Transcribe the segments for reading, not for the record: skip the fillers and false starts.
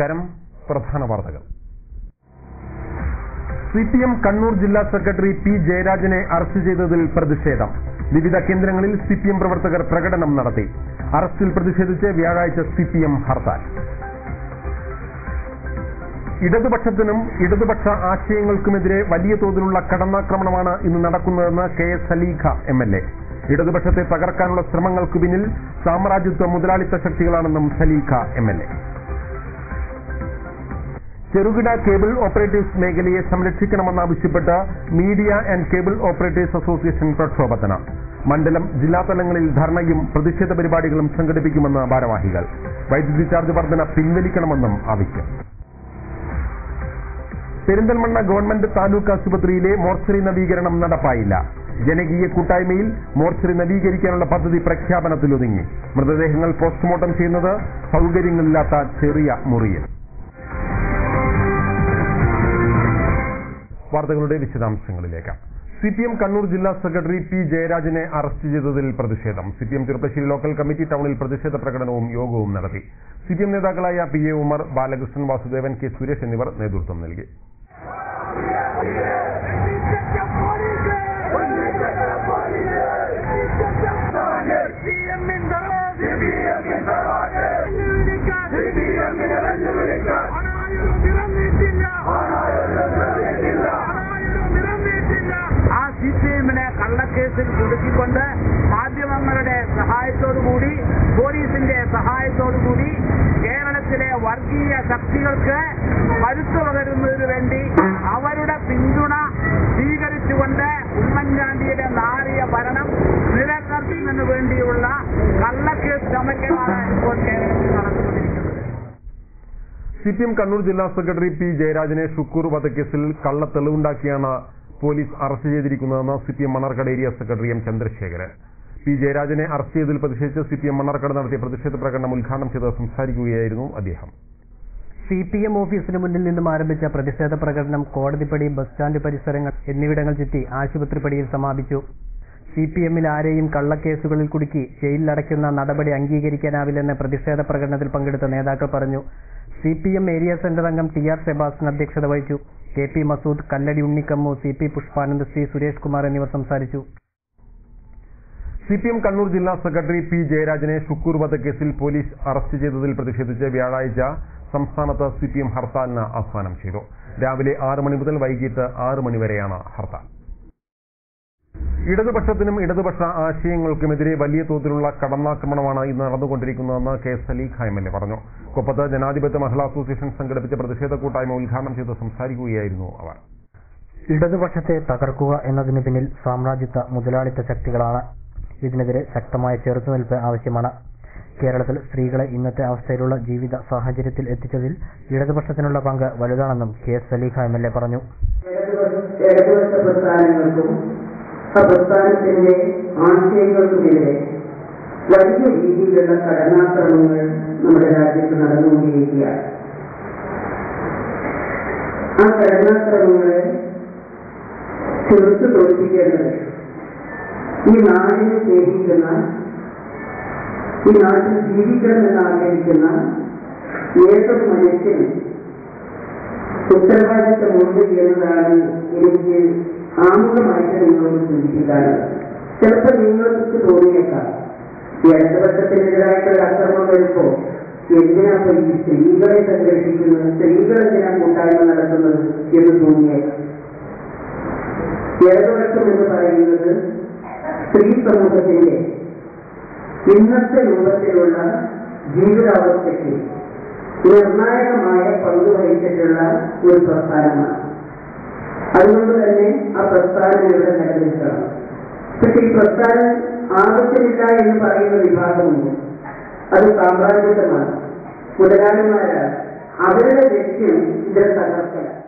നമസ്കാരം. പ്രധാന വാർത്തകൾ. CPM കണ്ണൂർ ജില്ലാ സെക്രട്ടറി P. ജയരാജനെ അറസ്റ്റ് ചെയ്തതിൽ പ്രതിഷേധം. വിവിധ കേന്ദ്രങ്ങളിൽ CPM പ്രവർത്തകർ പ്രകടനം നടത്തി. അറസ്റ്റിൽ പ്രതിഷേധിച്ച് വ്യാഴാഴ്ച CPM ഹർത്താൽ. ഇടതുപക്ഷത്തിനും ഇടതുപക്ഷ ആശയങ്ങൾക്കുമെതിരെ വലിയ തോതിലുള്ള കടന്നാക്രമണമാണ് ഇന്ന് നടക്കുന്നതെന്ന് KS സലീഖ MLA. ഇടതുപക്ഷത്തെ തകർക്കാനുള്ള ശ്രമങ്ങൾക്ക് പിന്നിൽ സാമ്രാജ്യത്വ മുതലാളിത്ത ശക്തികളാണെന്നും സലീഖ MLA. ചെറുകിട കേബിൾ ഓപ്പറേറ്റേഴ്സ് മേഖലയെ സംരക്ഷിക്കണമെന്നാവശ്യപ്പെട്ട് media and cable operators association പ്രക്ഷോഭത്തിന്. മണ്ഡലം ജില്ലാ തലങ്ങളിൽ ധർണയും പ്രതിഷേധ പരിപാടികളും സംഘടിപ്പിക്കുമെന്ന് ഭാരവാഹികൾ. വൈദ്യുതി ചാർജ് വർധന പിൻവലിക്കണമെന്നും ആവശ്യം. പെരിന്തൽമണ്ണ ഗവൺമെന്റ് താലൂക്ക് ആശുപത്രിയിലെ മോർച്ചറി നവീകരണം നടപ്പായില്ല. ജനകീയ കൂട്ടായ്മയിൽ മോർച്ചറി നവീകരിക്കാനുള്ള പദ്ധതി പ്രഖ്യാപനത്തിലൊതുങ്ങി. മൃതദേഹങ്ങൾ പോസ്റ്റ്മോർട്ടം ചെയ്യുന്നത് സൗകര്യങ്ങളില്ലാത്ത ചെറിയ മുറിയിൽ. വാർത്തകളുടെ വിശദാംശങ്ങളിലേക്ക്. CPM കണ്ണൂർ ജില്ലാ സെക്രട്ടറി P. ജയരാജനെ അറസ്റ്റ് ചെയ്തതിൽ പ്രതിഷേധം. CPM ചെറുപ്പശ്ശേരി ലോക്കൽ കമ്മിറ്റി ടൗണിൽ പ്രതിഷേധ പ്രകടനവും യോഗവും നടത്തി. CPM നേതാക്കളായ PA ഉമർ, ബാലകൃഷ്ണൻ, വാസുദേവൻ, K. സുരേഷ് എന്നിവർ നേതൃത്വം നൽകി. CPM-നെ കള്ളക്കേസിൽ കുടുക്കിക്കൊണ്ട് മാധ്യമങ്ങളുടെ സഹായത്തോടുകൂടി പോലീസിന്റെ സഹായത്തോടുകൂടി കേരളത്തിലെ വർഗീയ ശക്തികൾക്ക് കരുത്തു പകരുന്നതിനു വേണ്ടി അവരുടെ പിന്തുണ സ്വീകരിച്ചുകൊണ്ട് ഉമ്മൻചാണ്ടിയുടെ നാറിയ ഭരണം നിലനിർത്തുന്നതിനു വേണ്ടിയുള്ള കള്ളക്കേസ് ശ്രമങ്ങളാണ് ഇപ്പോൾ കേരളത്തിൽ നടന്നുകൊണ്ടിരിക്കുന്നത്. CPM കണ്ണൂർ ജില്ലാ സെക്രട്ടറി P. ജയരാജനെ ഷുക്കൂർ വധക്കേസിൽ കള്ളത്തെളിവുണ്ടാക്കിയാണ് പോലീസ് അറസ്റ്റ് ചെയ്തിരിക്കുന്നതെന്ന് CPM Mannarkkad area secretary M. Chandrasekharan. P. ജയരാജനെ അറസ്റ്റ് ചെയ്തതിൽ പ്രതിഷേധിച്ച് CPM മണ്ണാർക്കാട് നടത്തിയ പ്രതിഷേധ പ്രകടനം ഉദ്ഘാടനം ചെയ്ത് സംസാരിക്കുകയായിരുന്നു അദ്ദേഹം. CPM ഓഫീസിന് മുന്നിൽ നിന്നും ആരംഭിച്ച പ്രതിഷേധ പ്രകടനം കോടതിപ്പടി, ബസ് സ്റ്റാൻഡ് പരിസരങ്ങൾ എന്നിവിടങ്ങൾ ചുറ്റി ആശുപത്രിപ്പടിയിൽ സമാപിച്ചു. CPM-ൽ ആരെയും കള്ളക്കേസുകളിൽ കുടുക്കി ജയിലിലടയ്ക്കുന്ന നടപടി അംഗീകരിക്കാനാവില്ലെന്ന് പ്രതിഷേധ പ്രകടനത്തിൽ പങ്കെടുത്ത നേതാക്കൾ പറഞ്ഞു. CPM ഏരിയ സെന്റർ അംഗം TR സെബാസ്റ്റ്യൻ അധ്യക്ഷത വഹിച്ചു. KP മസൂദ്, കല്ലടി ഉണ്ണിക്കമ്മു, CP പുഷ്പാനന്ദ്, C. സുരേഷ് കുമാർ എന്നിവർ സംസാരിച്ചു. CPM കണ്ണൂർ ജില്ലാ സെക്രട്ടറി P. ജയരാജനെ ഷുക്കൂർ വധക്കേസിൽ പോലീസ് അറസ്റ്റ് ചെയ്തതിൽ പ്രതിഷേധിച്ച് വ്യാഴാഴ്ച സംസ്ഥാനത്ത് CPM ഹർത്താലിന് ആഹ്വാനം ചെയ്തു. രാവിലെ 6 മണി മുതൽ വൈകിട്ട് 6 മണി വരെയാണ് ഹർത്താൽ. ഇടതുപക്ഷത്തിനും ഇടതുപക്ഷ ആശയങ്ങൾക്കുമെതിരെ വലിയ തോതിലുള്ള കടന്നാക്രമണമാണ് ഇന്ന് നടന്നുകൊണ്ടിരിക്കുന്നതെന്ന് KS സലീഖ MLA പറഞ്ഞു. കൊപ്പത്ത് ജനാധിപത്യ മഹിളാ അസോസിയേഷൻ സംഘടിപ്പിച്ച പ്രതിഷേധ കൂട്ടായ്മ ഉദ്ഘാടനം ചെയ്ത് സംസാരിക്കുകയായിരുന്നു അവർ. ഇടതുപക്ഷത്തെ തകർക്കുക എന്നതിന് പിന്നിൽ സാമ്രാജ്യത്വ മുതലാളിത്ത ശക്തികളാണ്. ഇതിനെതിരെ ശക്തമായ ചെറുത്തുനിൽപ്പ് ആവശ്യമാണ്. കേരളത്തിൽ സ്ത്രീകളെ ഇന്നത്തെ അവസ്ഥയിലുള്ള ജീവിത സാഹചര്യത്തിൽ എത്തിച്ചതിൽ ഇടതുപക്ഷത്തിനുള്ള പങ്ക് വലുതാണെന്നും KS സലീഖ MLA പറഞ്ഞു. പ്രസ്ഥാനത്തിന്റെ ആശയങ്ങൾക്കുമെതിരെ വലിയ രീതിയിലുള്ള കടന്നാക്രമണങ്ങൾ നമ്മുടെ രാജ്യത്ത് നടന്നുകൊണ്ടിരിക്കുകയാണ്. ആ കടന്നാക്രമണങ്ങളെ ചെറുത്തു തോൽപ്പിക്കേണ്ടത് ഈ നാടിനെ സ്നേഹിക്കുന്ന, ഈ നാട്ടിൽ ജീവിക്കണമെന്ന് ആഗ്രഹിക്കുന്ന ഏതൊരു മനുഷ്യനും ഉത്തരവാദിത്തമുണ്ട് എന്നതാണ് എനിക്ക് ആമുഖമായിട്ട് നിങ്ങളോട് സൂചിപ്പിക്കാനുള്ളത്. ചിലപ്പോൾ നിങ്ങൾക്ക് തോന്നിയേക്കാം ഈ ഇടതുപക്ഷത്തിനെതിരായിട്ടുള്ള അക്രമം വരുമ്പോൾ എന്തിനാ ഈ സ്ത്രീകളെ സംരക്ഷിക്കുന്നത്, സ്ത്രീകൾ എന്തിനാ കൂട്ടായ്മ നടത്തുന്നത് എന്ന് തോന്നിയേക്കാം. ഇടതുപക്ഷം എന്ന് പറയുന്നത് സ്ത്രീ സമൂഹത്തിന്റെ ഇന്നത്തെ രൂപത്തിലുള്ള ജീവിതാവസ്ഥയ്ക്ക് നിർണായകമായ പങ്ക് വഹിച്ചിട്ടുള്ള ഒരു പ്രസ്ഥാനമാണ്. അതുകൊണ്ട് തന്നെ ആ പ്രസ്ഥാനം ഇവിടെ നിലനിൽക്കണം. പക്ഷെ ഈ പ്രസ്ഥാനം ആവശ്യമില്ല എന്ന് പറയുന്ന വിഭാഗമുണ്ട്. അത് സാമ്രാജ്യത്വമാണ്, മുതലാളിമാരാണ്. അവരുടെ ലക്ഷ്യം ഇതിനെ തകർക്കലാണ്.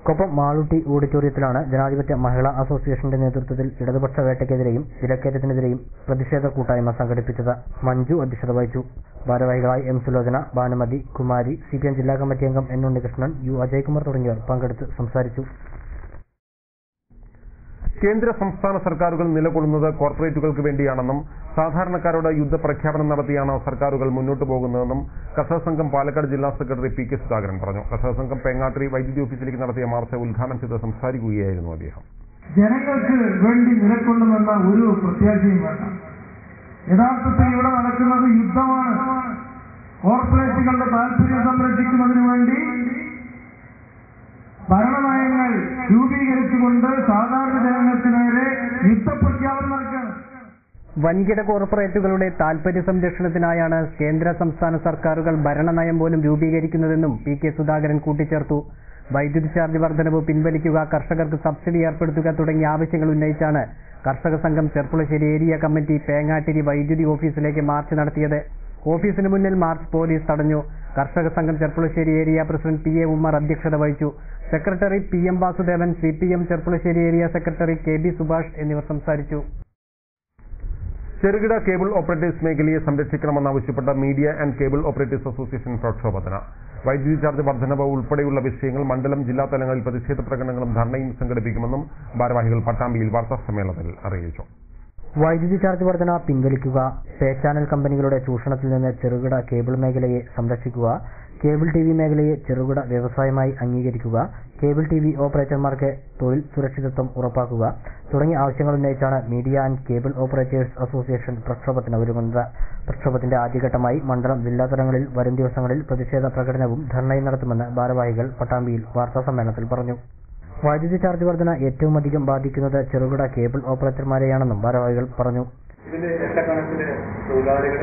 കൊപ്പം മാളൂട്ടി ഓഡിറ്റോറിയത്തിലാണ് ജനാധിപത്യ മഹിളാ അസോസിയേഷന്റെ നേതൃത്വത്തിൽ ഇടതുപക്ഷ വേട്ടയ്ക്കെതിരെയും വിലക്കയറ്റത്തിനെതിരെയും പ്രതിഷേധ കൂട്ടായ്മ സംഘടിപ്പിച്ചത്. മഞ്ജു അധ്യക്ഷത വഹിച്ചു. ഭാരവാഹികളായി M. സുലോചന, ഭാനുമതി, കുമാരി, CPM ജില്ലാ കമ്മിറ്റി അംഗം N. ഉണ്ണികൃഷ്ണൻ, U. അജയ്കുമാർ തുടങ്ങിയവർ പങ്കെടുത്ത് സംസാരിച്ചു. K. കേന്ദ്ര സംസ്ഥാന സർക്കാരുകൾ നിലകൊള്ളുന്നത് കോർപ്പറേറ്റുകൾക്ക് വേണ്ടിയാണെന്നും സാധാരണക്കാരോട് യുദ്ധപ്രഖ്യാപനം നടത്തിയാണ് സർക്കാരുകൾ മുന്നോട്ടു പോകുന്നതെന്നും കർഷക സംഘം പാലക്കാട് ജില്ലാ സെക്രട്ടറി പി കെ സുധാകരൻ പറഞ്ഞു. കർഷക സംഘം പേങ്ങാട്ടിരി വൈദ്യുതി ഓഫീസിലേക്ക് നടത്തിയ മാർച്ച് ഉദ്ഘാടനം ചെയ്ത് സംസാരിക്കുകയായിരുന്നു അദ്ദേഹം. ജനങ്ങൾക്ക് വേണ്ടി നിലകൊള്ളുമെന്ന ഒരു പ്രത്യാശയും വേണ്ട. യഥാർത്ഥത്തിൽ ഇവിടെ നടക്കുന്നത് യുദ്ധമാണ്. കോർപ്പറേറ്റുകളുടെ താൽപര്യം സംരക്ഷിക്കുന്നതിന് വേണ്ടി ഭരണനയങ്ങൾ രൂപീകരിച്ചുകൊണ്ട് സാധാരണ ജനങ്ങൾക്ക് നേരെ യുദ്ധപ്രഖ്യാപനം നടക്കുകയാണ്. വൻകിട കോർപ്പറേറ്റുകളുടെ താൽപര്യ സംരക്ഷണത്തിനായാണ് കേന്ദ്ര സംസ്ഥാന സർക്കാരുകൾ ഭരണനയം പോലും രൂപീകരിക്കുന്നതെന്നും പി കെ സുധാകരൻ കൂട്ടിച്ചേർത്തു. വൈദ്യുതി ചാർജ് വർധനവ് പിൻവലിക്കുക, കർഷകർക്ക് സബ്സിഡി ഏർപ്പെടുത്തുക തുടങ്ങിയ ആവശ്യങ്ങൾ ഉന്നയിച്ചാണ് കർഷക സംഘം ചെർപ്പുളശ്ശേരി ഏരിയ കമ്മിറ്റി പേങ്ങാട്ടിരി വൈദ്യുതി ഓഫീസിലേക്ക് മാർച്ച് നടത്തിയത്. ഓഫീസിന് മുന്നിൽ മാർച്ച് പോലീസ് തടഞ്ഞു. കർഷക സംഘം Cherpulassery area president P A Ummer അധ്യക്ഷത വഹിച്ചു. Secretary P M Vasudevan, CPM Cherpulassery area secretary K B Subhash എന്നിവർ സംസാരിച്ചു. ചെറുകിട കേബിൾ ഓപ്പറേറ്റേഴ്സ് മേഖലയെ സംരക്ഷിക്കണമെന്നാവശ്യപ്പെട്ട media and cable operators association പ്രക്ഷോഭത്തിന്. വൈദ്യുതി ചാർജ് വർധനവ് ഉൾപ്പെടെയുള്ള വിഷയങ്ങൾ മണ്ഡലം, ജില്ലാ തലങ്ങളിൽ പ്രതിഷേധ പ്രകടനങ്ങളും ധർണയും സംഘടിപ്പിക്കുമെന്നും ഭാരവാഹികൾ പട്ടാമ്പിയിൽ വാർത്താസമ്മേളനത്തിൽ അറിയിച്ചു. വൈദ്യുതി ചാർജ് വർധന പിൻവലിക്കുക, പേ ചാനൽ കമ്പനികളുടെ ചൂഷണത്തിൽ നിന്ന് ചെറുകിട കേബിൾ മേഖലയെ സംരക്ഷിക്കുക, കേബിൾ TV മേഖലയെ ചെറുകിട വ്യവസായമായി അംഗീകരിക്കുക, കേബിൾ TV ഓപ്പറേറ്റർമാർക്ക് തൊഴിൽ സുരക്ഷിതത്വം ഉറപ്പാക്കുക തുടങ്ങിയ ആവശ്യങ്ങൾ ഉന്നയിച്ചാണ് media and cable operators association പ്രക്ഷോഭത്തിന് ഒരുങ്ങുന്നത്. പ്രക്ഷോഭത്തിന്റെ ആദ്യഘട്ടമായി മണ്ഡലം, ജില്ലാ തലങ്ങളിൽ വരും ദിവസങ്ങളിൽ പ്രതിഷേധ പ്രകടനവും ധർണയും നടത്തുമെന്ന് ഭാരവാഹികൾ പട്ടാമ്പിയിൽ വാർത്താസമ്മേളനത്തിൽ പറഞ്ഞു. വൈദ്യുതി ചാർജ് വർധന ഏറ്റവും അധികം ബാധിക്കുന്നത് ചെറുകിട കേബിൾ ഓപ്പറേറ്റർമാരെയാണെന്നും ഭാരവാഹികൾ പറഞ്ഞു. ഇതിൽ ലക്ഷക്കണക്കിന് തൊഴിലാളികൾ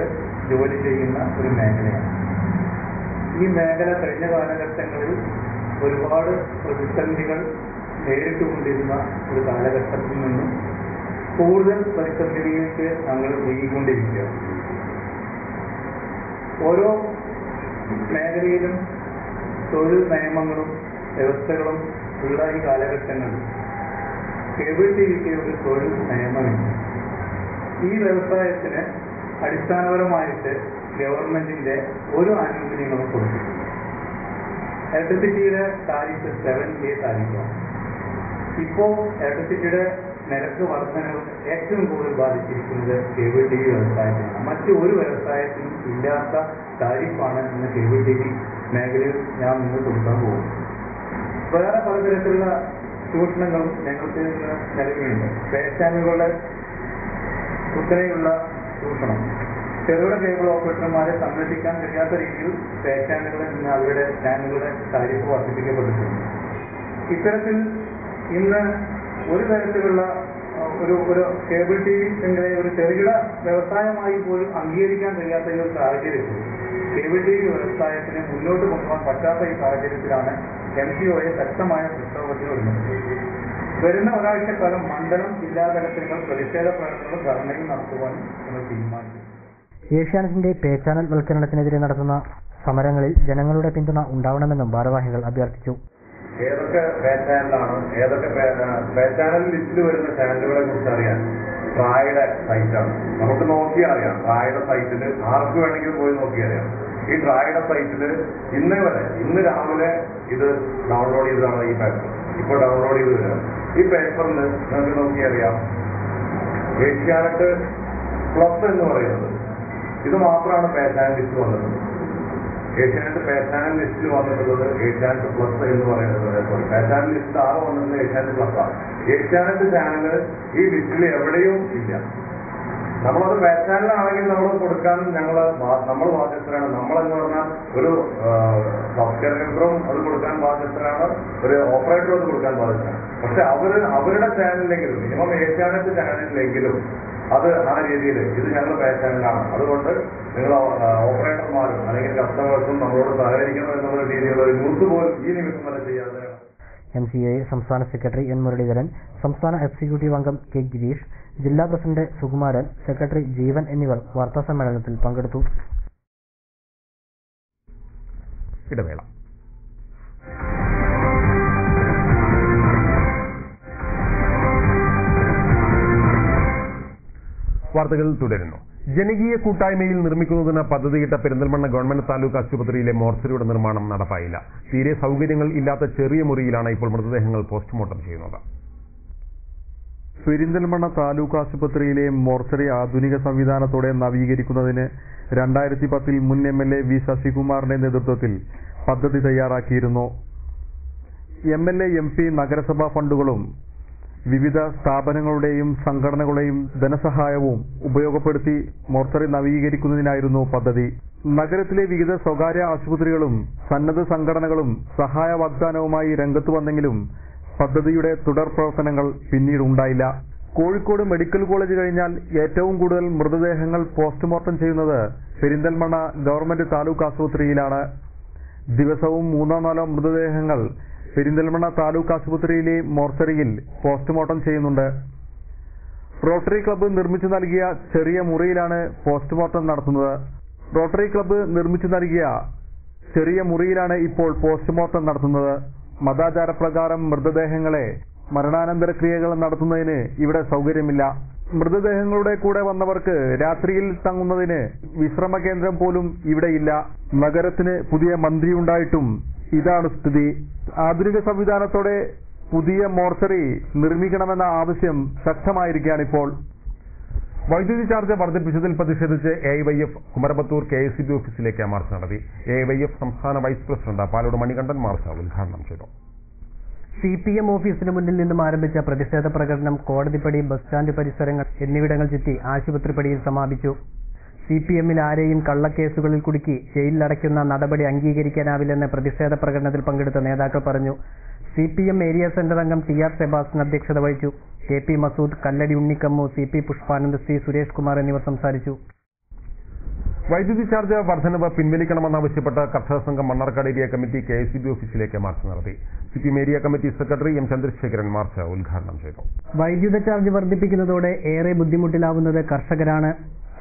ജോലി ചെയ്യുന്ന ഒരു മേഖലയാണ്. ഈ മേഖല കഴിഞ്ഞ കാലഘട്ടങ്ങളിൽ ഒരുപാട് പ്രതിസന്ധികൾ നേരിട്ടുകൊണ്ടിരുന്ന ഒരു കാലഘട്ടത്തിൽ നിന്നും കൂടുതൽ പ്രതിസന്ധികളിലേക്ക് ഞങ്ങൾ നീങ്ങിക്കൊണ്ടിരിക്കുകയാണ്. ഓരോ മേഖലയിലും തൊഴിൽ നിയമങ്ങളും വ്യവസ്ഥകളും ഉള്ള ഈ കാലഘട്ടങ്ങളിൽ കേബിൾ ടിവിക്ക് ഒരു തൊഴിൽ നിയമമില്ല. ഈ വ്യവസായത്തിന് അടിസ്ഥാനപരമായിട്ട് ഗവൺമെന്റിന്റെ ഒരു ആനുകൂല്യങ്ങളും കൊടുക്കും. ഇലക്ട്രിസിറ്റിയുടെ താരിഫ് 7A താരിഫാണ്. ഇപ്പോൾ ഇലക്ട്രിസിറ്റിയുടെ നിരക്ക് വർധനവ് ഏറ്റവും കൂടുതൽ ബാധിച്ചിരിക്കുന്നത് കേബിൾ TV വ്യവസായത്തിനാണ്. മറ്റു ഒരു വ്യവസായത്തിനും ഇല്ലാത്ത താരിഫാണ് ഇന്ന് കേബിൾ TV മേഖലയിൽ ഞാൻ മുന്നോട്ട് കൊടുക്കാൻ പോകും. വേറെ പലതരത്തിലുള്ള ചൂഷണങ്ങളും ഞങ്ങൾക്ക് ഇന്ന് നിലവിലുണ്ട്. പേ ചാനലുകളുടെ കുത്തനെയുള്ള ചൂഷണം, ചെറുകിട കേബിൾ ഓപ്പറേറ്റർമാരെ സംരക്ഷിക്കാൻ കഴിയാത്ത രീതിയിൽ പേ ചാനലുകളിൽ നിന്ന് അവരുടെ ചാനലുകളുടെ താരിഫ് വർദ്ധിപ്പിക്കപ്പെട്ടിട്ടുണ്ട്. ഇത്തരത്തിൽ ഇന്ന് ഒരു തരത്തിലുള്ള ഒരു കേബിൾ TV മേഖലയെ ഒരു ചെറുകിട വ്യവസായമായി പോലും അംഗീകരിക്കാൻ കഴിയാത്ത ഈ ഒരു സാഹചര്യത്തിൽ കേബിൾ TV വ്യവസായത്തിന് മുന്നോട്ട് കൊണ്ടുപോകാൻ പറ്റാത്ത ഈ സാഹചര്യത്തിലാണ് MCOയെ ശക്തമായ പ്രക്ഷോഭത്തിന് ഒരുങ്ങുന്നത്. വരുന്ന ഒരാഴ്ചക്കാലം മണ്ഡലം, ജില്ലാ തലത്തിലുള്ള പ്രതിഷേധ പ്രകടനങ്ങളും ധർണയും നടത്തുവാൻ നമ്മൾ തീരുമാനിച്ചു. ഏഷ്യാനെറ്റിന്റെ പേ ചാനൽ വൽക്കരണത്തിനെതിരെ നടത്തുന്ന സമരങ്ങളിൽ ജനങ്ങളുടെ പിന്തുണ ഉണ്ടാവണമെന്നും ഭാരവാഹികൾ അഭ്യർത്ഥിച്ചു. ഏതൊക്കെ പേ ചാനലാണ്, ഏതൊക്കെ പേ ചാനൽ ലിസ്റ്റിൽ വരുന്ന ചാനലുകളെ കുറിച്ച് അറിയാൻ ട്രായുടെ സൈറ്റാണ്. നമുക്ക് നോക്കിയാൽ അറിയാം. ട്രായുടെ സൈറ്റിൽ ആർക്ക് വേണമെങ്കിലും പോയി നോക്കിയറിയാം. ഈ ട്രായുടെ സൈറ്റിൽ ഇന്ന് രാവിലെ ഇത് ഡൗൺലോഡ് ചെയ്തതാണ് ഈ പേപ്പർ. ഇപ്പോൾ ഡൗൺലോഡ് ചെയ്ത് വരാം. ഈ പേപ്പറിൽ നമുക്ക് നോക്കിയറിയാം ഏഷ്യാനെറ്റ് പ്ലസ് എന്ന് പറയുന്നത് ഇത് മാത്രമാണ് പേ ചാനൽ ലിസ്റ്റ് വന്നിട്ടുള്ളത്. ഏഷ്യാനെറ്റ് പേ ചാനൽ ലിസ്റ്റിൽ വന്നിട്ടുള്ളത് ഏഷ്യാനെറ്റ് പ്ലസ് എന്ന് പറയുന്നത്. സോറി, പേ ചാനൽ ലിസ്റ്റ് ആകെ വന്നിട്ടുള്ളത് ഏഷ്യാനെറ്റ് പ്ലസ് ആണ്. ഏഷ്യാനെറ്റ് ചാനൽ ഈ ലിസ്റ്റിൽ എവിടെയും ഇല്ല. നമ്മളത് പേ ചാനലാണെങ്കിൽ നമ്മൾ കൊടുക്കാൻ നമ്മൾ ബാധ്യസ്ഥരാണ്. നമ്മളെന്ന് പറഞ്ഞാൽ ഒരു സബ്സ്ക്രൈബറും അത് കൊടുക്കാൻ ബാധ്യസ്ഥരാണ്, ഒരു ഓപ്പറേറ്ററും അത് കൊടുക്കാൻ ബാധ്യസ്ഥരാണ്. പക്ഷെ അവരുടെ ചാനലിലെങ്കിലും, മിനിമം ഏഷ്യാനെറ്റ് ചാനലിലെങ്കിലും അത് ആ രീതിയിൽ ഇത് ഞങ്ങൾ പേ ചാനലാണ്, അതുകൊണ്ട് നിങ്ങൾ ഓപ്പറേറ്റർമാരും അല്ലെങ്കിൽ കസ്റ്റമേഴ്സും നമ്മളോട് സഹകരിക്കണം എന്നുള്ള രീതിയിലുള്ള ഒരു ന്യൂസ് പോലും ഈ നിമിഷം വരെ ചെയ്യാതെ MCA സംസ്ഥാന സെക്രട്ടറി N മുരളീധരൻ, സംസ്ഥാന എക്സിക്യൂട്ടീവ് അംഗം K ഗിരീഷ്, ജില്ലാ പ്രസിഡന്റ് സുകുമാരൻ, സെക്രട്ടറി ജീവൻ എന്നിവർ വാർത്താസമ്മേളനത്തിൽ പങ്കെടുത്തു. ഇടവേള. വാർത്തകൾ തുടരുന്നു. ജനകീയ കൂട്ടായ്മയിൽ നിർമ്മിക്കുന്നതിന് പദ്ധതിയിട്ട പെരിന്തൽമണ്ണ ഗവൺമെന്റ് താലൂക്ക് ആശുപത്രിയിലെ മോർച്ചറിയുടെ നിർമ്മാണം നടപ്പായില്ല. തീരെ സൗകര്യങ്ങൾ ഇല്ലാത്ത ചെറിയ മുറിയിലാണ് ഇപ്പോൾ മൃതദേഹങ്ങൾ പോസ്റ്റ്മോർട്ടം ചെയ്യുന്നത്. പെരിന്തൽമണ്ണ താലൂക്ക് ആശുപത്രിയിലെ മോർച്ചറി ആധുനിക സംവിധാനത്തോടെ നവീകരിക്കുന്നതിന് 2010 മുൻ MLA വി ശശികുമാറിന്റെ നേതൃത്വത്തിൽ പദ്ധതി തയ്യാറാക്കിയിരുന്നു. MLA MP നഗരസഭാ ഫണ്ടുകളും വിവിധ സ്ഥാപനങ്ങളുടെയും സംഘടനകളുടെയും ധനസഹായവും ഉപയോഗപ്പെടുത്തി മോർച്ചറി നവീകരിക്കുന്നതിനായിരുന്നു പദ്ധതി. നഗരത്തിലെ വിവിധ സ്വകാര്യ ആശുപത്രികളും സന്നദ്ധ സംഘടനകളും സഹായ വാഗ്ദാനവുമായി രംഗത്ത് വന്നെങ്കിലും പദ്ധതിയുടെ തുടർ പ്രവർത്തനങ്ങൾ പിന്നീടുണ്ടായില്ല. കോഴിക്കോട് മെഡിക്കൽ കോളേജ് കഴിഞ്ഞാൽ ഏറ്റവും കൂടുതൽ മൃതദേഹങ്ങൾ പോസ്റ്റ്മോർട്ടം ചെയ്യുന്നത് പെരിന്തൽമണ്ണ ഗവൺമെന്റ് താലൂക്ക് ആശുപത്രിയിലാണ്. ദിവസവും 3-4 മൃതദേഹങ്ങൾ പെരിന്തൽമണ്ണ താലൂക്ക് ആശുപത്രിയിലെ മോർച്ചറിയിൽ പോസ്റ്റ്മോർട്ടം ചെയ്യുന്നുണ്ട്. റോട്ടറി ക്ലബ്ബ് നിർമ്മിച്ചു നൽകിയ ചെറിയ മുറിയിലാണ് പോസ്റ്റ്മോർട്ടം നടത്തുന്നത്. റോട്ടറി ക്ലബ്ബ് നിർമ്മിച്ചു നൽകിയ ചെറിയ മുറിയിലാണ് ഇപ്പോൾ പോസ്റ്റ്മോർട്ടം നടത്തുന്നത്. മതാചാരപ്രകാരം മൃതദേഹങ്ങളെ മരണാനന്തര ക്രിയകൾ നടത്തുന്നതിന് ഇവിടെ സൗകര്യമില്ല. മൃതദേഹങ്ങളുടെ കൂടെ വന്നവർക്ക് രാത്രിയിൽ തങ്ങുന്നതിന് വിശ്രമ കേന്ദ്രം പോലും ഇവിടെയില്ല. നഗരത്തിന് പുതിയ മന്ത്രിയുണ്ടായിട്ടും ഇതാണ് സ്ഥിതി. ആധുനിക സംവിധാനത്തോടെ പുതിയ മോർച്ചറി നിർമ്മിക്കണമെന്ന ആവശ്യം ശക്തമായിരിക്കുകയാണിപ്പോൾ. വൈദ്യുതി ചാർജ് വർദ്ധിപ്പിച്ചതിൽ പ്രതിഷേധിച്ച് AIYF കുമരപത്തൂർ KSEB ഓഫീസിലേക്ക് മാർച്ച് നടത്തി. AIYF സംസ്ഥാന vice president Palode Manikandan march ഉദ്ഘാടനം ചെയ്തു. CPM ഓഫീസിന് മുന്നിൽ നിന്നും ആരംഭിച്ച പ്രതിഷേധ പ്രകടനം കോടതിപ്പടി, ബസ് സ്റ്റാൻഡ് പരിസരങ്ങൾ എന്നിവിടങ്ങൾ ചുറ്റി ആശുപത്രിപ്പടിയിൽ സമാപിച്ചു. CPMൽ ആരെയും കള്ളക്കേസുകളിൽ കുടുക്കി ജയിലിലടയ്ക്കുന്ന നടപടി അംഗീകരിക്കാനാവില്ലെന്ന് പ്രതിഷേധ പ്രകടനത്തിൽ പങ്കെടുത്ത നേതാക്കൾ പറഞ്ഞു. CPM ഏരിയ സെന്റർ അംഗം TR സെബാസ്റ്റ്യൻ അധ്യക്ഷത വഹിച്ചു. KP മസൂദ്, കല്ലടി ഉണ്ണിക്കമ്മു, CP പുഷ്പാനന്ദ്, C സുരേഷ് കുമാർ എന്നിവർ സംസാരിച്ചു. വൈദ്യുതി ചാർജ് വർധനവ് പിൻവലിക്കണമെന്നാവശ്യപ്പെട്ട് കർഷക സംഘം മണ്ണാർക്കാട് ഏരിയ കമ്മിറ്റി KSEB ഓഫീസിലേക്ക് മാർച്ച് നടത്തി. CPM area committee secretary M Chandrasekharan March ഉദ്ഘാടനം ചെയ്തു. വൈദ്യുത ചാർജ് വർദ്ധിപ്പിക്കുന്നതോടെ ഏറെ ബുദ്ധിമുട്ടിലാവുന്നത് കർഷകരാണ്.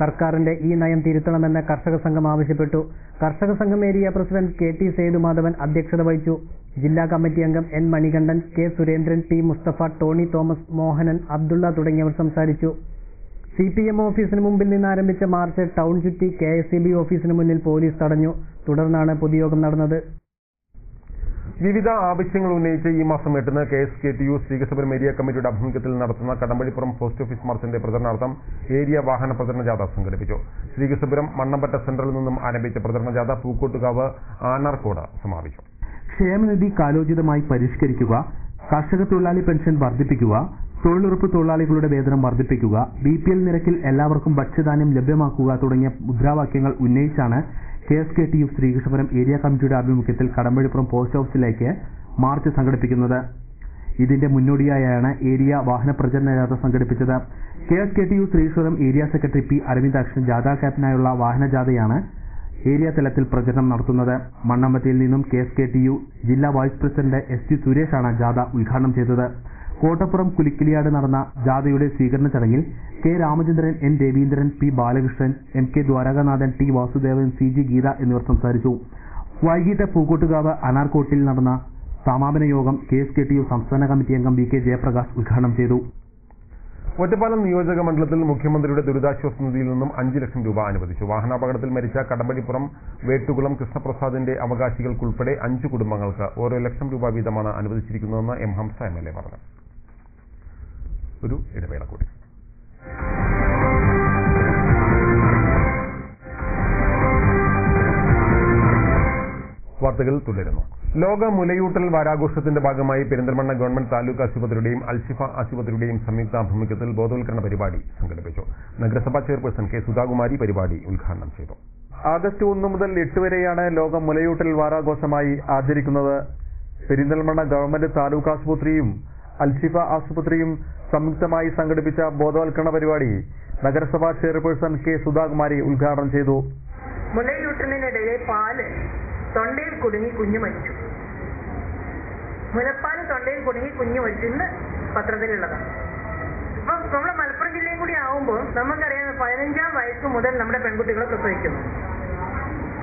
സർക്കാരിന്റെ ഈ നയം തിരുത്തണമെന്ന് കർഷക സംഘം ആവശ്യപ്പെട്ടു. കർഷക സംഘം ഏരിയ പ്രസിഡന്റ് KT സേതുമാധവൻ അധ്യക്ഷത വഹിച്ചു. ജില്ലാ കമ്മിറ്റി അംഗം N Manikandan, K Surendran, T Musthafa, Tony Thomas, Mohanan, Abdulla തുടങ്ങിയവർ സംസാരിച്ചു. CPM ഓഫീസിന് മുമ്പിൽ നിന്ന് ആരംഭിച്ച മാർച്ച് ടൗൺ ചുറ്റി KSEB ഓഫീസിന് മുന്നിൽ പോലീസ് തടഞ്ഞു. തുടർന്നാണ് പൊതുയോഗം നടന്നത്. വിവിധ ആവശ്യങ്ങൾ ഉന്നയിച്ച് ഈ മാസം 8-ന് KSKTU ശ്രീകൃഷ്ണപുരം ഏരിയ കമ്മിറ്റിയുടെ ആഭിമുഖ്യത്തിൽ നടത്തുന്ന കടമ്പഴിപ്പുറം പോസ്റ്റ് ഓഫീസ് മാർച്ചിന്റെ പ്രചരണാർത്ഥം ഏരിയ വാഹന പ്രചരണ ജാഥ സംഘടിപ്പിച്ചു. ശ്രീകൃഷ്ണപുരം മണ്ണമ്പറ്റ സെന്ററിൽ നിന്നും ആരംഭിച്ച പ്രചരണ ജാഥ പൂക്കോട്ടുകാവ് ആനാർക്കോട് സമാപിച്ചു. ക്ഷേമനിധി കാലോചിതമായി പരിഷ്കരിക്കുക, കർഷക തൊഴിലാളി പെൻഷൻ വർദ്ധിപ്പിക്കുക, തൊഴിലുറപ്പ് തൊഴിലാളികളുടെ വേതനം വർദ്ധിപ്പിക്കുക, BPL നിരക്കിൽ എല്ലാവർക്കും ഭക്ഷ്യധാന്യം ലഭ്യമാക്കുക തുടങ്ങിയ മുദ്രാവാക്യങ്ങൾ ഉന്നയിച്ചാണ് KSKTU ശ്രീകൃഷ്ണപുരം ഏരിയ കമ്മിറ്റിയുടെ ആഭിമുഖ്യത്തിൽ കടമ്പഴിപ്പുറം പോസ്റ്റ് ഓഫീസിലേക്ക് മാർച്ച് സംഘടിപ്പിക്കുന്നത്. ഇതിന്റെ മുന്നോടിയായാണ് ഏരിയ വാഹന പ്രചരണ ജാഥ സംഘടിപ്പിച്ചത്. KSKTU Sreekrishnapuram area secretary P Aravindakshan ജാഥാ ക്യാപ്റ്റനായുള്ള വാഹന ജാഥയാണ് ഏരിയ തലത്തിൽ പ്രചരണം നടത്തുന്നത്. മണ്ണമ്പറ്റയിൽ നിന്നും KSKTU ജില്ലാ വൈസ് പ്രസിഡന്റ് ST സുരേഷാണ് ജാഥ ഉദ്ഘാടനം ചെയ്തത്. കോട്ടപ്പുറം കുലിക്കിലിയാട് നടന്ന ജാഥയുടെ സ്വീകരണ ചടങ്ങിൽ K Ramachandran, N Raveendran, P Balakrishnan, MK Dwarakanathan, T Vasudevan, CG Geetha എന്നിവർ സംസാരിച്ചു. വൈകിട്ട് പൂക്കോട്ടുകാവ് അനാർക്കോട്ടിൽ നടന്ന സമാപന യോഗം KSKTU സംസ്ഥാന കമ്മിറ്റി അംഗം VK ജയപ്രകാശ് ഉദ്ഘാടനം ചെയ്തു. ഒറ്റപ്പാലം നിയോജക മണ്ഡലത്തിൽ മുഖ്യമന്ത്രിയുടെ ദുരിതാശ്വാസ നിധിയിൽ നിന്നും 5 ലക്ഷം രൂപ അനുവദിച്ചു. വാഹനാപകടത്തിൽ മരിച്ച കടമ്പഴിപ്പുറം വേട്ടുകുളം കൃഷ്ണപ്രസാദിന്റെ അവകാശികൾക്കുൾപ്പെടെ 5 കുടുംബങ്ങൾക്ക് ഓരോ ലക്ഷം രൂപ വീതമാണ് അനുവദിച്ചിരിക്കുന്നതെന്ന് M ഹംസ MLA പറഞ്ഞു. ഒരു ഇടവേള കൂടി. വാർത്തകൾ തുടരുന്നു. ലോക മുലയൂട്ടൽ വാരാഘോഷത്തിന്റെ ഭാഗമായി പെരിന്തൽമണ്ണ ഗവൺമെന്റ് താലൂക്ക് ആശുപത്രിയുടെയും അൽഷിഫ ആശുപത്രിയുടെയും സംയുക്താഭിമുഖ്യത്തിൽ ബോധവൽക്കരണ പരിപാടി സംഘടിപ്പിച്ചു. നഗരസഭാ ചെയർപേഴ്സൺ K സുധാകുമാരി പരിപാടി ഉദ്ഘാടനം ചെയ്തു. ആഗസ്റ്റ് 1 മുതൽ 8 വരെയാണ് ലോക മുലയൂട്ടൽ വാരാഘോഷമായി ആചരിക്കുന്നത്. പെരിന്തൽമണ്ണ ഗവൺമെന്റ് താലൂക്ക് ആശുപത്രിയും അൽഷിഫ ആശുപത്രിയും സംയുക്തമായി സംഘടിപ്പിച്ച ബോധവൽക്കരണ പരിപാടി നഗരസഭാ ചെയർപേഴ്സൺ K സുധാകുമാരി ഉദ്ഘാടനം ചെയ്തു. മുലയൂട്ടലിനിടയിലെ പാല് തൊണ്ടയിൽ കുടുങ്ങി കുഞ്ഞു മരിച്ചു. മുലപ്പാല് തൊണ്ടയിൽ കുടുങ്ങി കുഞ്ഞു മരിച്ചു. ഇന്ന് പത്രത്തിലുള്ളതാണ്. ഇപ്പൊ നമ്മുടെ മലപ്പുറം ജില്ലയും കൂടി ആവുമ്പോൾ നമുക്കറിയാം 15-ാം വയസ്സ് മുതൽ നമ്മുടെ പെൺകുട്ടികളെ പ്രസവിക്കുന്നു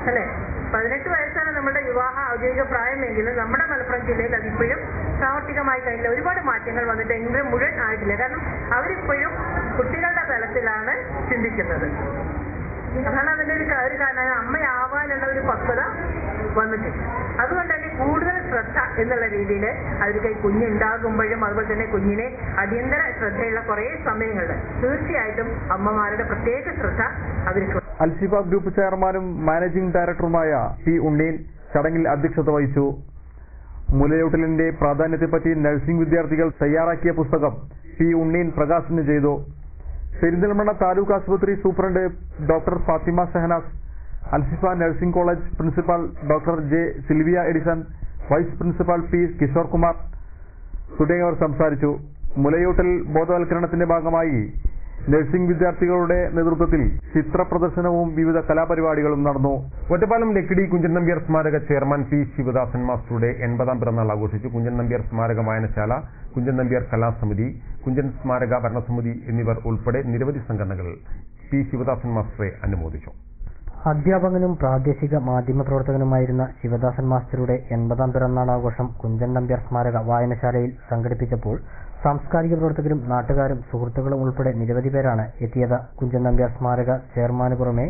അല്ലെ. 18 വയസ്സാണ് നമ്മുടെ വിവാഹ ഔദ്യോഗിക പ്രായമെങ്കിലും നമ്മുടെ മലപ്പുറം ജില്ലയിൽ അതിപ്പോഴും പ്രാവർത്തികമായി കഴിഞ്ഞില്ല. ഒരുപാട് മാറ്റങ്ങൾ വന്നിട്ട് എങ്കിലും മുഴുവൻ ആയിട്ടില്ല. കാരണം അവരിപ്പോഴും കുട്ടികളുടെ തലത്തിലാണ് ചിന്തിക്കുന്നത്. അതാണ് അതിന്റെ ഒരു കാരണം. അമ്മയാവാനുള്ള ഒരു പക്വത വന്നിട്ടില്ല. അതുകൊണ്ട് തന്നെ കൂടുതൽ ശ്രദ്ധ എന്നുള്ള രീതിയിൽ അവർക്ക് കുഞ്ഞുണ്ടാകുമ്പോഴും അതുപോലെ തന്നെ കുഞ്ഞിനെ അടിയന്തര ശ്രദ്ധയുള്ള കുറേ സമയങ്ങളിൽ തീർച്ചയായിട്ടും അമ്മമാരുടെ പ്രത്യേക ശ്രദ്ധ അവർക്ക്. അൽഷിഫ ഗ്രൂപ്പ് ചെയർമാനും മാനേജിംഗ് ഡയറക്ടറുമായ പി ഉണ്ണീൻ ചടങ്ങിൽ അധ്യക്ഷത വഹിച്ചു. മുലയൂട്ടലിന്റെ പ്രാധാന്യത്തെപ്പറ്റി നഴ്സിംഗ് വിദ്യാർത്ഥികൾ തയ്യാറാക്കിയ പുസ്തകം പി ഉണ്ണീൻ പ്രകാശനം ചെയ്തു. പെരിന്തൽമണ്ണ താലൂക്ക് ആശുപത്രി superintendent doctor Fathima Shahanas, Alshifa nursing college principal doctor J Silvia Edison, vice principal P Kishore Kumar തുടങ്ങിയവർ സംസാരിച്ചു. മുലയൂട്ടൽ ബോധവൽക്കരണത്തിന്റെ ഭാഗമായി നഴ്സിംഗ് വിദ്യാർത്ഥികളുടെ നേതൃത്വത്തിൽ ചിത്ര പ്രദർശനവും വിവിധ കലാപരിപാടികളും നടന്നു. ഒറ്റപ്പാലം ലക്കിടി കുഞ്ചൻ നമ്പ്യാർ സ്മാരക ചെയർമാൻ പി ശിവദാസൻ മാസ്റ്ററുടെ 80ാം പിറന്നാൾ ആഘോഷിച്ചു. കുഞ്ചൻ നമ്പ്യാർ സ്മാരക വായനശാല, കുഞ്ചൻ നമ്പ്യാർ കലാസമിതി, കുഞ്ചൻ സ്മാരക ഭരണസമിതി എന്നിവർ ഉൾപ്പെടെ നിരവധി സംഘടനകൾ പി ശിവദാസൻ മാസ്റ്ററെ അനുമോദിച്ചു. അധ്യാപകനും പ്രാദേശിക മാധ്യമപ്രവർത്തകനുമായിരുന്ന ശിവദാസൻ മാസ്റ്ററുടെ 80ാം പിറന്നാൾ ആഘോഷം കുഞ്ചൻ നമ്പ്യാർ സ്മാരക വായനശാലയിൽ സംഘടിപ്പിച്ചപ്പോൾ സാംസ്കാരിക പ്രവർത്തകരും നാട്ടുകാരും സുഹൃത്തുക്കളും ഉൾപ്പെടെ നിരവധി പേരാണ് എത്തിയത്. കുഞ്ചൻ നമ്പ്യാർ സ്മാരക ചെയർമാന് പുറമെ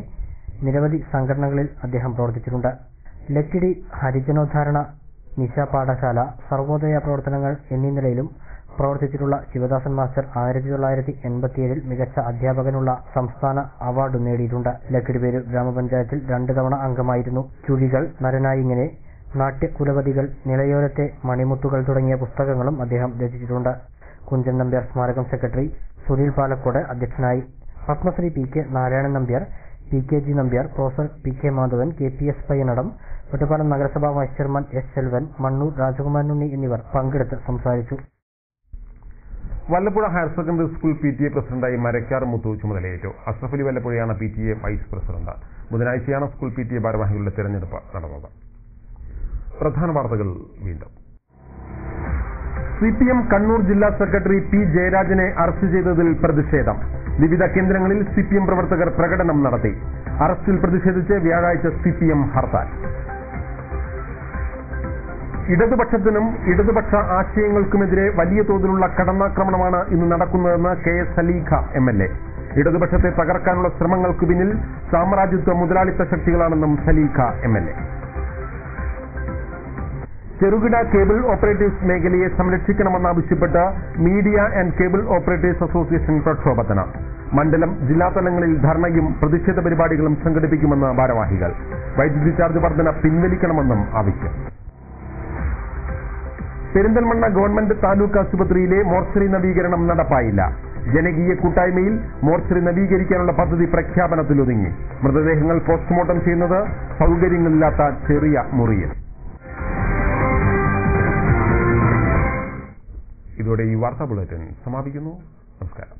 നിരവധി സംഘടനകളിൽ അദ്ദേഹം പ്രവർത്തിച്ചിട്ടുണ്ട്. ലക്കിടി ഹരിജനോദ്ധാരണ, നിശ പാഠശാല, സർവോദയ പ്രവർത്തനങ്ങൾ എന്നീ നിലയിലും പ്രവർത്തിച്ചിട്ടുള്ള ശിവദാസൻ മാസ്റ്റർ 1987 മികച്ച അധ്യാപകനുള്ള സംസ്ഥാന അവാർഡ് നേടിയിട്ടുണ്ട്. ലക്കിടിപേരൂർ ഗ്രാമപഞ്ചായത്തിൽ 2 തവണ അംഗമായിരുന്നു. ചുഴികൾ, നരനായിങ്ങനെ, നാട്യകുലപതികൾ, നിലയോരത്തെ മണിമുത്തുകൾ തുടങ്ങിയ പുസ്തകങ്ങളും അദ്ദേഹം രചിച്ചിട്ടുണ്ട്. കുഞ്ചൻ നമ്പ്യാർ സ്മാരകം സെക്രട്ടറി സുനിൽ പാലക്കോട് അധ്യക്ഷനായി. Padmashree P K Narayanan Nambiar, P K G Nambiar, professor P K Madhavan, K P S Payyanadam, Ottapalam നഗരസഭാ vice chairman S Selvan, Mannur Rajakumaranunni എന്നിവർ പങ്കെടുത്ത് സംസാരിച്ചു. Vallappuzha higher secondary school PTA പ്രസിഡന്റായി മരക്കാർ മുത്തു ചുമതലയേറ്റു. അഷ്റഫ് അലി വല്ലപ്പുഴയാണ് PTA വൈസ് പ്രസിഡന്റ്. ബുധനാഴ്ചയാണ് സ്കൂൾ PTA ഭാരവാഹികളുടെ തെരഞ്ഞെടുപ്പ് നടന്നത്. പ്രധാന വാർത്തകൾ വീണ്ടും. CPM കണ്ണൂർ ജില്ലാ സെക്രട്ടറി പി ജയരാജനെ അറസ്റ്റ് ചെയ്തതിൽ പ്രതിഷേധം. വിവിധ കേന്ദ്രങ്ങളിൽ CPM പ്രവർത്തകർ പ്രകടനം നടത്തി. അറസ്റ്റിൽ പ്രതിഷേധിച്ച് വ്യാഴാഴ്ച CPM ഹർത്താൽ. ഇടതുപക്ഷത്തിനും ഇടതുപക്ഷ ആശയങ്ങൾക്കുമെതിരെ വലിയ തോതിലുള്ള കടന്നാക്രമണമാണ് ഇന്ന് നടക്കുന്നതെന്ന് KS സലീഖ MLA. ഇടതുപക്ഷത്തെ തകർക്കാനുള്ള ശ്രമങ്ങൾക്ക് പിന്നിൽ സാമ്രാജ്യത്വ മുതലാളിത്ത ശക്തികളാണെന്നും സലീഖ MLA. ചെറുകിട കേബിൾ ഓപ്പറേറ്റേഴ്സ് മേഖലയെ സംരക്ഷിക്കണമെന്നാവശ്യപ്പെട്ട് media and cable operators association പ്രക്ഷോഭത്തിന്. മണ്ഡലം, ജില്ലാതലങ്ങളിൽ ധർണയും പ്രതിഷേധ പരിപാടികളും സംഘടിപ്പിക്കുമെന്ന് ഭാരവാഹികൾ. വൈദ്യുതി ചാർജ് വർധന പിൻവലിക്കണമെന്നും ആവശ്യം. പെരിന്തൽമണ്ണ ഗവൺമെന്റ് താലൂക്ക് ആശുപത്രിയിലെ മോർച്ചറി നവീകരണം നടപ്പായില്ല. ജനകീയ കൂട്ടായ്മയിൽ മോർച്ചറി നവീകരിക്കാനുള്ള പദ്ധതി പ്രഖ്യാപനത്തിലൊതുങ്ങി. മൃതദേഹങ്ങൾ പോസ്റ്റ്മോർട്ടം ചെയ്യുന്നത് സൗകര്യങ്ങളില്ലാത്ത ചെറിയ മുറിയിൽ. ഇതോടെ ഈ വാർത്താ ബുള്ളറ്റിൻ സമാപിക്കുന്നു. നമസ്കാരം.